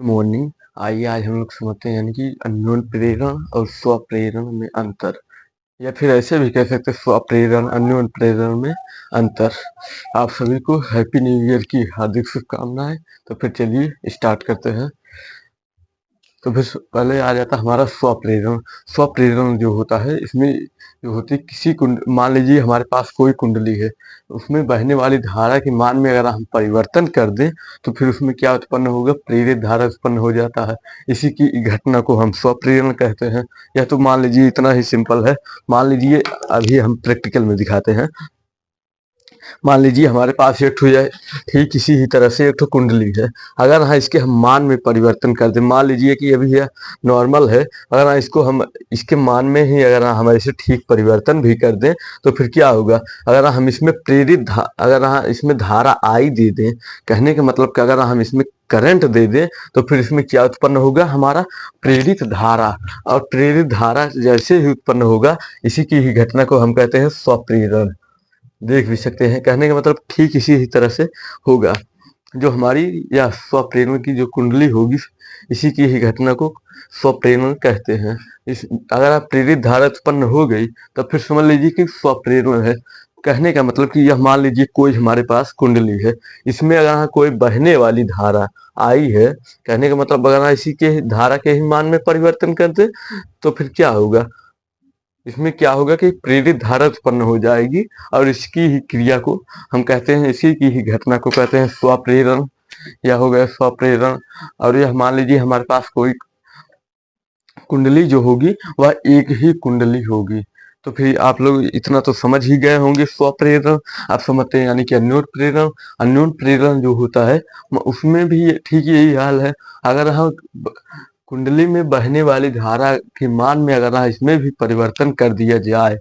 Morning. आइए आज हम लोग समझते हैं यानी कि अन्योन प्रेरण और स्व प्रेरण में अंतर, या फिर ऐसे भी कह सकते हैं स्व प्रेरण अन्योन प्रेरण में अंतर। आप सभी को हैप्पी न्यू ईयर की हार्दिक शुभकामनाएं। तो फिर चलिए स्टार्ट करते हैं। तो फिर पहले आ जाता है हमारा स्वप्रेरण। स्वप्रेरण जो होता है, इसमें जो होती है किसी कुंड, मान लीजिए हमारे पास कोई कुंडली है, उसमें बहने वाली धारा के मान में अगर हम परिवर्तन कर दें तो फिर उसमें क्या उत्पन्न होगा, प्रेरित धारा उत्पन्न हो जाता है। इसी की घटना को हम स्वप्रेरण कहते हैं। यह तो मान लीजिए इतना ही सिंपल है। मान लीजिए अभी हम प्रैक्टिकल में दिखाते हैं। मान लीजिए हमारे पास एक ठो ठीक इसी ही तरह से एक ठो कुंडली है। अगर हाँ इसके हम मान में परिवर्तन कर दें, मान लीजिए कि अभी यह नॉर्मल है, अगर हाँ इसको हम इसके मान में ही अगर हाँ हम ऐसे ठीक परिवर्तन भी कर दें तो फिर क्या होगा, अगर हम इसमें अगर हाँ इसमें धारा आई दे दें, कहने का मतलब कि अगर हम इसमें करंट दे दें तो फिर इसमें क्या उत्पन्न होगा, हमारा प्रेरित धारा। और प्रेरित धारा जैसे ही उत्पन्न होगा, इसी की ही घटना को हम कहते हैं स्वप्रेरण। देख भी सकते हैं, कहने का मतलब ठीक इसी ही तरह से होगा। जो हमारी या स्वप्रेरण की जो कुंडली होगी, इसी की ही घटना को स्वप्रेरण कहते हैं। इस अगर आप प्रेरित धारा उत्पन्न हो गई तो फिर समझ लीजिए कि स्वप्रेरण है। कहने का मतलब कि यह मान लीजिए कोई हमारे पास कुंडली है, इसमें अगर यहाँ कोई बहने वाली धारा आई है, कहने का मतलब अगर इसी के धारा के ही मान में परिवर्तन कर दे तो फिर क्या होगा, इसमें क्या होगा कि प्रेरित धारा उत्पन्न हो जाएगी। और इसकी ही क्रिया को हम कहते हैं, इसी की ही घटना को कहते हैं स्वप्रेरण, या हो गया स्वप्रेरण। और यह मान लीजिए हमारे पास कोई कुंडली जो होगी वह एक ही कुंडली होगी। तो फिर आप लोग इतना तो समझ ही गए होंगे स्वप्रेरण। आप समझते हैं यानी कि अन्योन प्रेरण। अन्योन प्रेरण जो होता है उसमें भी ठीक यही हाल है। अगर हम कुंडली में बहने वाली धारा के मान में अगर इसमें भी परिवर्तन कर दिया जाए,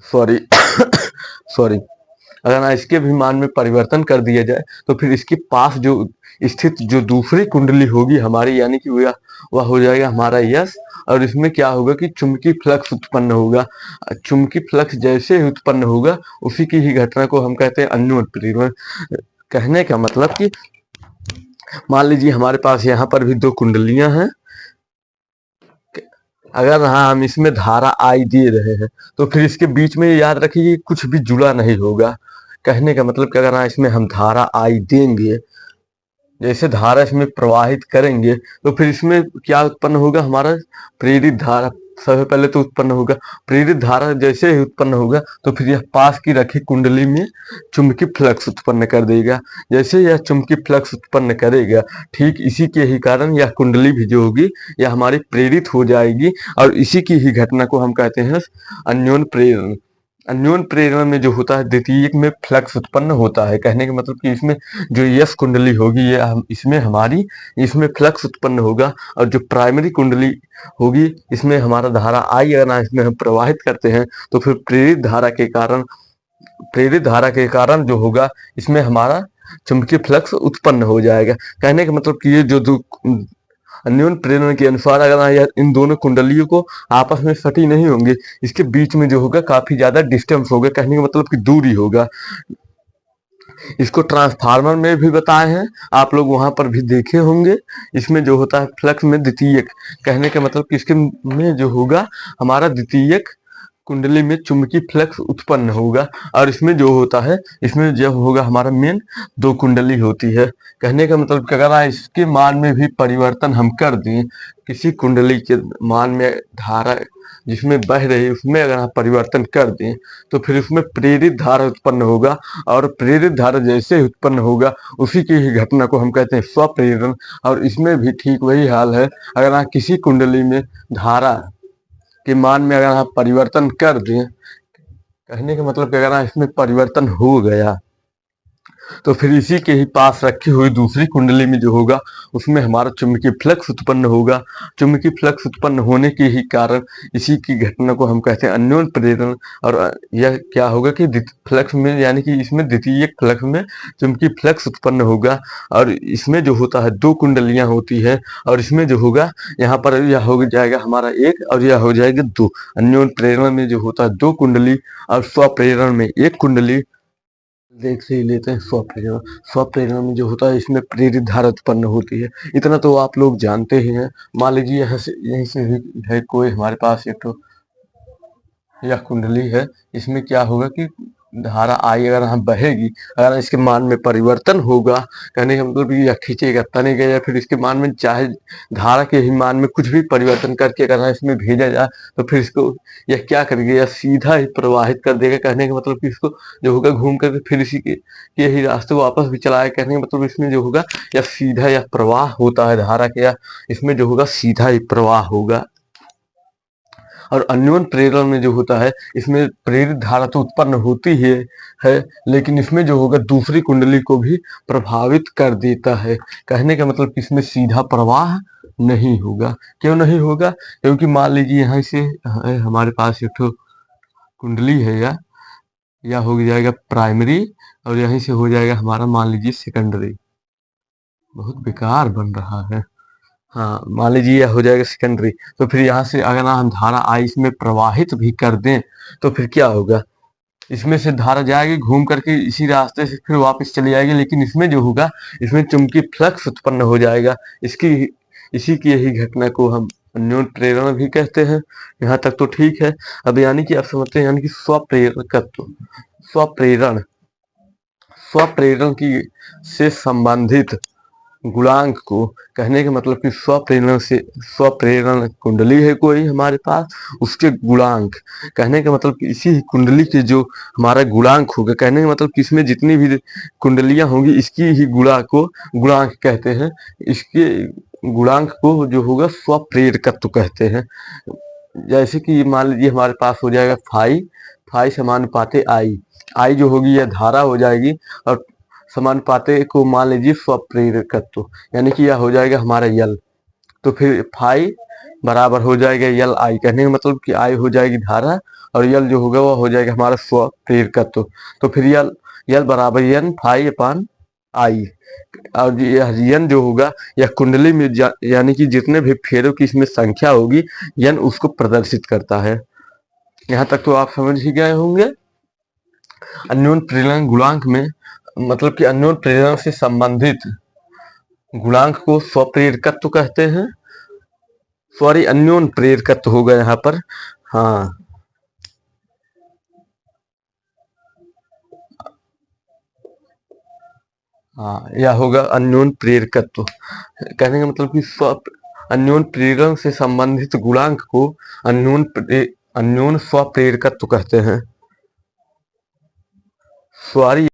सॉरी सॉरी, अगर ना इसके भी मान में परिवर्तन कर दिया जाए तो फिर इसके पास जो स्थित जो दूसरी कुंडली होगी हमारी, यानी कि वह हो जाएगा हमारा यस। और इसमें क्या होगा कि चुंबकीय फ्लक्स उत्पन्न होगा। चुंबकीय फ्लक्स जैसे ही उत्पन्न होगा, उसी की ही घटना को हम कहते हैं अन्योन प्रेरण। कहने का मतलब कि मान लीजिए हमारे पास यहाँ पर भी दो कुंडलियां हैं, अगर हाँ हम इसमें धारा आई दे रहे हैं तो फिर इसके बीच में याद रखिए कुछ भी जुड़ा नहीं होगा। कहने का मतलब कि अगर हाँ इसमें हम धारा आई देंगे, जैसे धारा इसमें प्रवाहित करेंगे तो फिर इसमें क्या उत्पन्न होगा, हमारा प्रेरित धारा सबसे पहले तो उत्पन्न होगा। प्रेरित धारा जैसे ही उत्पन्न होगा तो फिर यह पास की रखी कुंडली में चुंबकीय फ्लक्स उत्पन्न कर देगा। जैसे यह चुंबकीय फ्लक्स उत्पन्न करेगा, ठीक इसी के ही कारण यह कुंडली भी जो होगी यह हमारी प्रेरित हो जाएगी। और इसी की ही घटना को हम कहते हैं अन्योन प्रेरण। अन्योन प्रेरण में जो होता है द्वितीयक में फ्लक्स उत्पन्न होता है। कहने का मतलब कि इसमें जो यस कुंडली होगी ये इसमें हमारी इसमें फ्लक्स उत्पन्न होगा। और जो प्राइमरी कुंडली होगी इसमें हमारा धारा आई अगर इसमें हम प्रवाहित करते हैं तो फिर प्रेरित धारा के कारण जो होगा इसमें हमारा चुंबकीय फ्लक्स उत्पन्न हो जाएगा। कहने का मतलब कि ये जो अन्योन प्रेरण के अनुसार अगर यह इन दोनों कुंडलियों को आपस में सटी नहीं होंगे, इसके बीच में जो होगा काफी ज्यादा डिस्टेंस होगा। कहने का मतलब कि दूरी होगा। इसको ट्रांसफार्मर में भी बताए हैं, आप लोग वहां पर भी देखे होंगे। इसमें जो होता है फ्लक्स में द्वितीयक, कहने का मतलब कि इसके में जो होगा हमारा द्वितीयक कुंडली में चुंबकीय फ्लक्स उत्पन्न होगा। और इसमें जो होता है इसमें जब होगा हमारा मेन दो कुंडली होती है। कहने का मतलब कि अगर इसके मान में भी परिवर्तन हम कर दें, किसी कुंडली के मान में धारा जिसमें बह रही उसमें अगर हम परिवर्तन कर दें तो फिर उसमें प्रेरित धारा उत्पन्न होगा। और प्रेरित धारा जैसे ही उत्पन्न होगा उसी की ही घटना को हम कहते हैं स्वप्रेरण। और इसमें भी ठीक वही हाल है। अगर आप किसी कुंडली में धारा के मान में अगर आप परिवर्तन कर दें, कहने का मतलब कि अगर इसमें परिवर्तन हो गया तो फिर इसी के ही पास रखी हुई दूसरी कुंडली में जो होगा उसमें हमारा चुंबकीय फ्लक्स उत्पन्न होगा। चुंबकीय फ्लक्स उत्पन्न होने के ही कारण इसी की घटना को हम कहते हैं अन्योन प्रेरण। और यह क्या होगा कि फ्लक्स में यानी कि इसमें द्वितीयक फ्लक्स में चुंबकीय फ्लक्स उत्पन्न होगा। और इसमें जो होता है दो कुंडलियां होती है, और इसमें जो होगा यहाँ पर यह हो जाएगा हमारा एक और यह हो जाएगा दो। अन्योन प्रेरण में जो होता है दो कुंडली और स्वप्रेरण में एक कुंडली। देख से ही लेते हैं स्वप्रेरणा। स्वप्रेरणा में जो होता है इसमें प्रेरित धारा उत्पन्न होती है, इतना तो आप लोग जानते ही हैं। मान लीजिए यहाँ से यहीं से भी है कोई हमारे पास एक तो यह कुंडली है, इसमें क्या होगा कि धारा आई अगर यहाँ बहेगी, अगर इसके मान में परिवर्तन होगा, कहने का मतलब यह खींचेगा तनेगा, या फिर इसके मान में चाहे धारा के ही मान में कुछ भी परिवर्तन करके अगर इसमें भेजा जाए तो फिर इसको यह क्या करेगा, यह सीधा ही प्रवाहित कर देगा। कहने का मतलब कि इसको जो होगा घूम करके फिर इसी के यही रास्ते वापस भी चलाए। कहने का मतलब इसमें जो होगा यह सीधा यह प्रवाह होता है धारा के, या इसमें जो होगा सीधा ही प्रवाह होगा। और अन्योन प्रेरण में जो होता है इसमें प्रेरित धारा तो उत्पन्न होती है, लेकिन इसमें जो होगा दूसरी कुंडली को भी प्रभावित कर देता है। कहने का मतलब कि इसमें सीधा प्रवाह नहीं होगा। क्यों नहीं होगा? क्योंकि मान लीजिए यहाँ से हमारे पास एक ठो कुंडली है, या हो जाएगा प्राइमरी, और यहीं से हो जाएगा हमारा मान लीजिए सेकेंडरी। बहुत बेकार बन रहा है। हाँ, मान लीजिए यह हो जाएगा सेकेंडरी, तो फिर यहाँ से अगर हम धारा आई इसमें प्रवाहित भी कर दें तो फिर क्या होगा, इसमें से धारा जाएगी घूम करके इसी रास्ते से फिर वापस चली जाएगी, लेकिन इसमें जो होगा इसमें चुंबकीय फ्लक्स उत्पन्न हो जाएगा। इसकी इसी की यही घटना को हम अन्योन प्रेरण भी कहते हैं। यहाँ तक तो ठीक है। अब यानी कि आप समझते हैं, यानी कि स्वप्रेरकत्व, स्वप्रेरण, स्वप्रेरण की से संबंधित गुणांक को, कहने का मतलब कि स्वप्रेरण से, स्वप्रेरण कुंडली है कोई हमारे पास, उसके गुणांक, कहने का मतलब कि इसी कुंडली के जो हमारा गुणांक होगा, कहने का मतलब कि इसमें जितनी भी कुंडलियां होंगी इसकी ही गुणा को गुणांक कहते हैं। इसके गुणांक को जो होगा स्वप्रेरकत्व कहते हैं। जैसे कि मान लीजिए हमारे पास हो जाएगा फाई, फाई समानुपाते आई, आई जो होगी यह धारा हो जाएगी, और समानुपाते को मान लीजिए स्वप्रेरकत्व, यानी कि यह हो जाएगा हमारा यल। तो फिर फाई बराबर हो जाएगा यल आई, कहने का मतलब कि आई हो जाएगी धारा, और यल जो होगा वह हो जाएगा हमारा स्वप्रेरकत्व। तो फिर यल यल बराबर यन फाई अपान आई, और यह यन जो होगा यह कुंडली में यानी कि जितने भी फेरों की इसमें संख्या होगी यन उसको प्रदर्शित करता है। यहाँ तक तो आप समझ ही गए होंगे। अन्योन प्रेरण गुणांक में मतलब कि अन्योन प्रेरण से संबंधित गुणांक को स्वप्रेरकत्व कहते हैं। सॉरी, अन्योन प्रेरकत्व होगा यहाँ पर। हाँ, हाँ, यह होगा अन्योन प्रेरकत्व। कहने का मतलब कि अन्योन प्रेरण से संबंधित गुणांक को अन्योन स्वप्रेरकत्व कहते हैं। सॉरी।